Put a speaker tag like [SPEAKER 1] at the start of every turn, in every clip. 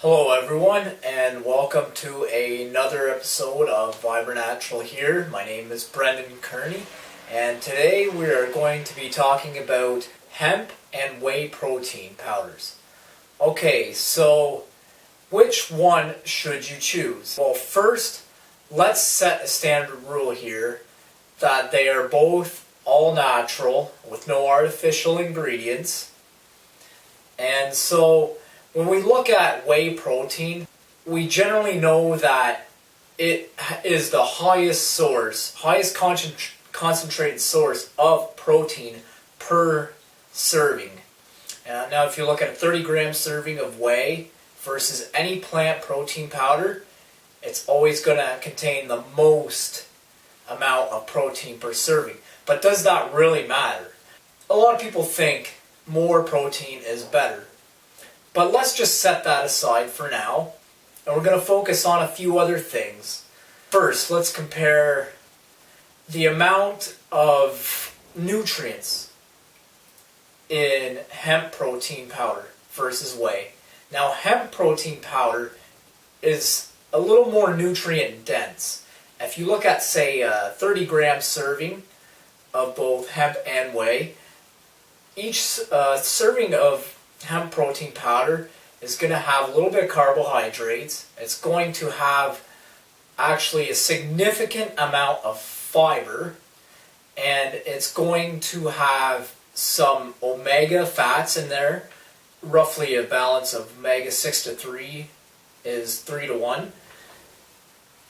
[SPEAKER 1] Hello everyone, and welcome to another episode of Vibrant Natural here. My name is Brendan Kearney, and today we are going to be talking about hemp and whey protein powders. Okay, so which one should you choose? Well, first, let's set a standard rule here that they are both all natural with no artificial ingredients. And so when we look at whey protein, we generally know that it is the highest concentrated source of protein per serving. Now if you look at a 30-gram serving of whey versus any plant protein powder, it's always going to contain the most amount of protein per serving. But does that really matter? A lot of people think more protein is better. But let's just set that aside for now, and we're going to focus on a few other things. First, let's compare the amount of nutrients in hemp protein powder versus whey. Now, hemp protein powder is a little more nutrient dense. If you look at, say, a 30-gram serving of both hemp and whey, each serving of hemp protein powder is going to have a little bit of carbohydrates. It's going to have actually a significant amount of fiber, and it's going to have some omega fats in there. Roughly a balance of omega 6 to 3 is 3 to 1.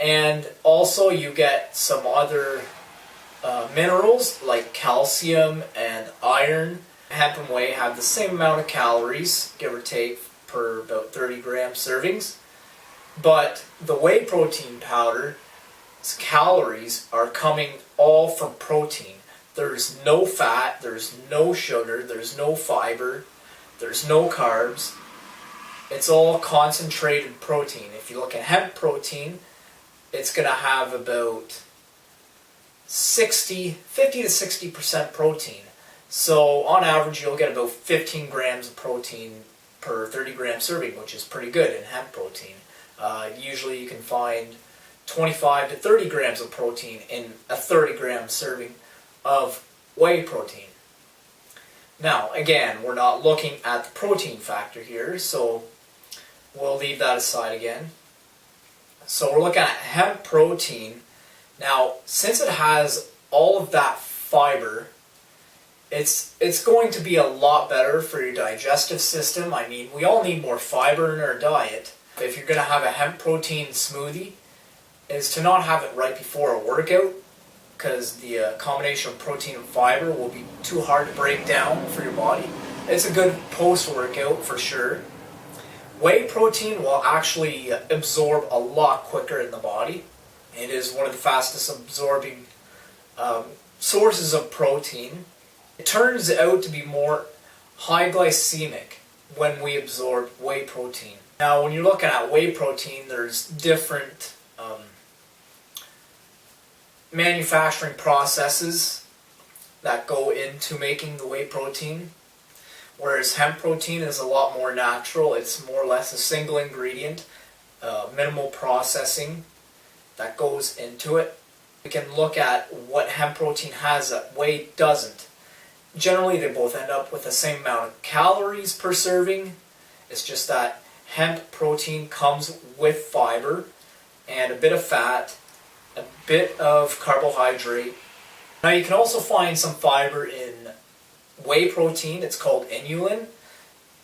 [SPEAKER 1] And also you get some other minerals like calcium and iron. Hemp and whey have the same amount of calories, give or take, per about 30-gram servings. But the whey protein powder's calories are coming all from protein. There's no fat, there's no sugar, there's no fiber, there's no carbs. It's all concentrated protein. If you look at hemp protein, it's going to have about 50 to 60% protein. So on average you'll get about 15 grams of protein per 30-gram serving, which is pretty good in hemp protein. Usually you can find 25 to 30 grams of protein in a 30-gram serving of whey protein. Now again, we're not looking at the protein factor here, so we'll leave that aside again. So we're looking at hemp protein. Now, since it has all of that fiber, it's going to be a lot better for your digestive system. I mean, we all need more fiber in our diet. If you're going to have a hemp protein smoothie, is to not have it right before a workout, because the combination of protein and fiber will be too hard to break down for your body. It's a good post-workout for sure. Whey protein will actually absorb a lot quicker in the body. It is one of the fastest absorbing sources of protein. It turns out to be more high glycemic when we absorb whey protein. Now, when you're looking at whey protein, there's different manufacturing processes that go into making the whey protein, whereas hemp protein is a lot more natural. It's more or less a single ingredient, minimal processing that goes into it. We can look at what hemp protein has that whey doesn't. Generally, they both end up with the same amount of calories per serving. It's just that hemp protein comes with fiber and a bit of fat, a bit of carbohydrate. Now, you can also find some fiber in whey protein. It's called inulin.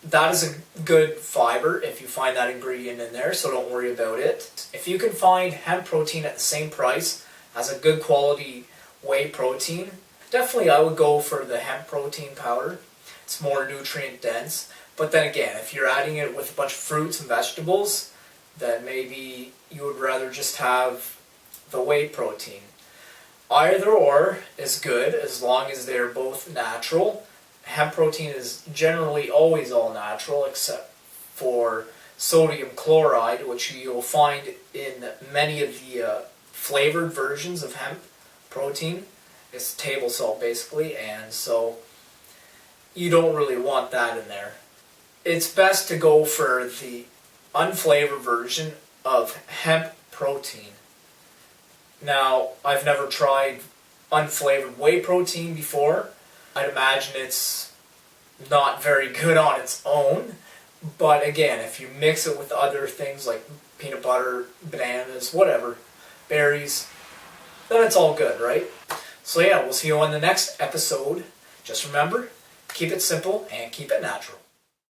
[SPEAKER 1] That is a good fiber if you find that ingredient in there, so don't worry about it. If you can find hemp protein at the same price as a good quality whey protein, definitely I would go for the hemp protein powder. It's more nutrient dense. But then again, if you're adding it with a bunch of fruits and vegetables, then maybe you would rather just have the whey protein. Either or is good as long as they're both natural. Hemp protein is generally always all natural except for sodium chloride, which you'll find in many of the flavored versions of hemp protein. It's table salt basically, and so you don't really want that in there. It's best to go for the unflavored version of hemp protein. Now, I've never tried unflavored whey protein before. I'd imagine it's not very good on its own. But again, if you mix it with other things like peanut butter, bananas, whatever, berries, then it's all good, right? So yeah, we'll see you on the next episode. Just remember, keep it simple and keep it natural.